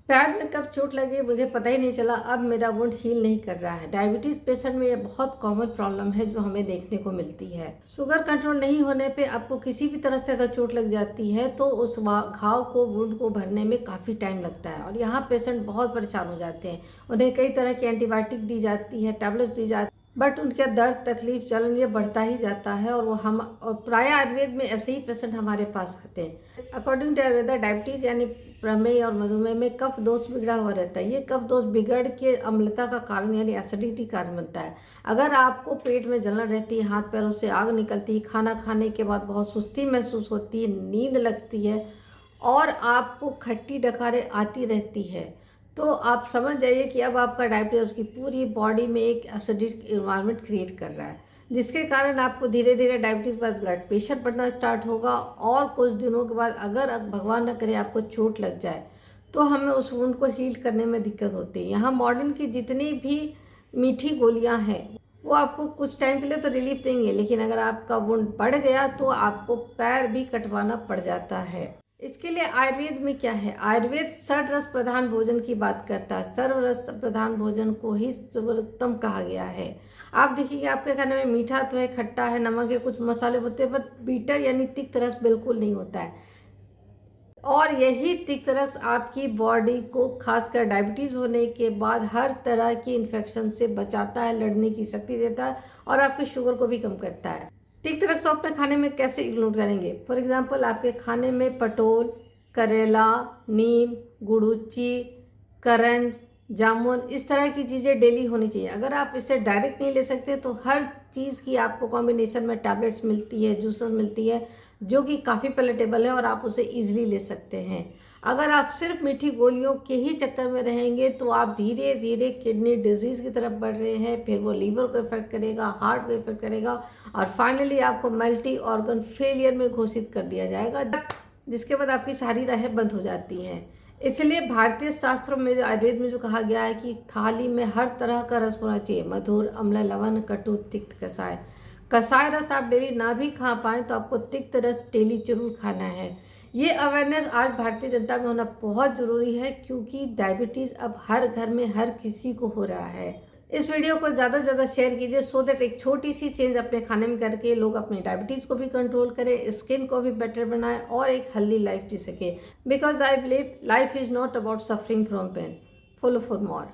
पैर में कब चोट लगी मुझे पता ही नहीं चला। अब मेरा वुंड हील नहीं कर रहा है। डायबिटीज़ पेशेंट में ये बहुत कॉमन प्रॉब्लम है जो हमें देखने को मिलती है। शुगर कंट्रोल नहीं होने पे आपको किसी भी तरह से अगर चोट लग जाती है तो उस घाव को वुंड को भरने में काफ़ी टाइम लगता है और यहाँ पेशेंट बहुत परेशान हो जाते हैं। उन्हें कई तरह की एंटीबायोटिक दी जाती है, टैबलेट्स दी जाती है, बट उनका दर्द तकलीफ जलन ये बढ़ता ही जाता है और वो हम और प्राय आयुर्वेद में ऐसे ही पेशेंट हमारे पास आते हैं। अकॉर्डिंग टू आयुर्वेदा डायबिटीज यानी प्रमेय और मधुमेह में कफ दोष बिगड़ा हुआ रहता है। ये कफ दोष बिगड़ के अम्लता का कारण यानी एसिडिटी कारण बनता है। अगर आपको पेट में जलन रहती है, हाथ पैरों से आग निकलती है, खाना खाने के बाद बहुत सुस्ती महसूस होती है, नींद लगती है और आपको खट्टी डकारें आती रहती है, तो आप समझ जाइए कि अब आपका डायबिटीज उसकी पूरी बॉडी में एक एसिडिक इन्वायरमेंट क्रिएट कर रहा है, जिसके कारण आपको धीरे धीरे डायबिटीज़ के बाद ब्लड प्रेशर बढ़ना स्टार्ट होगा और कुछ दिनों के बाद अगर भगवान न करे आपको चोट लग जाए तो हमें उस वुंड को हील करने में दिक्कत होती है। यहाँ मॉर्निन की जितनी भी मीठी गोलियाँ हैं वो आपको कुछ टाइम के लिए तो रिलीफ देंगे, लेकिन अगर आपका वुंड बढ़ गया तो आपको पैर भी कटवाना पड़ जाता है। इसके लिए आयुर्वेद में क्या है, आयुर्वेद सर्वरस प्रधान भोजन की बात करता है। सर्वरस प्रधान भोजन को ही सर्वोत्तम कहा गया है। आप देखिए आपके खाने में मीठा तो है, खट्टा है, नमक है, कुछ मसाले होते हैं, बट बीटर यानी तिक्त रस बिल्कुल नहीं होता है। और यही तिक्त रस आपकी बॉडी को खासकर डायबिटीज़ होने के बाद हर तरह की इन्फेक्शन से बचाता है, लड़ने की शक्ति देता है और आपकी शुगर को भी कम करता है। तिक्त रस आप अपने खाने में कैसे इंक्लूड करेंगे? फॉर एग्जांपल आपके खाने में पटोल, करेला, नीम, गुड़ूची, करंज, जामुन इस तरह की चीज़ें डेली होनी चाहिए। अगर आप इसे डायरेक्ट नहीं ले सकते तो हर चीज़ की आपको कॉम्बिनेशन में टैबलेट्स मिलती है, जूसेस मिलती है जो कि काफ़ी पैलेटेबल है और आप उसे ईजिली ले सकते हैं। अगर आप सिर्फ मीठी गोलियों के ही चक्कर में रहेंगे तो आप धीरे धीरे किडनी डिजीज़ की तरफ बढ़ रहे हैं, फिर वो लीवर को इफेक्ट करेगा, हार्ट को इफेक्ट करेगा और फाइनली आपको मल्टी ऑर्गन फेलियर में घोषित कर दिया जाएगा, जिसके बाद आपकी सारी राहें बंद हो जाती हैं। इसलिए भारतीय शास्त्रों में आयुर्वेद में जो कहा गया है कि थाली में हर तरह का रस होना चाहिए, मधुर, अम्ल, लवण, कटु, तिक्त, कषाय। कषाय रस आप डेली ना भी खा पाएँ तो आपको तिक्त रस डेली जरूर खाना है। ये अवेयरनेस आज भारतीय जनता में होना बहुत ज़रूरी है क्योंकि डायबिटीज़ अब हर घर में हर किसी को हो रहा है। इस वीडियो को ज़्यादा से ज़्यादा शेयर कीजिए सो दैट एक छोटी सी चेंज अपने खाने में करके लोग अपने डायबिटीज़ को भी कंट्रोल करें, स्किन को भी बेटर बनाएं और एक हेल्दी लाइफ जी सके। Because I believe life is not about suffering from pain, follow for more.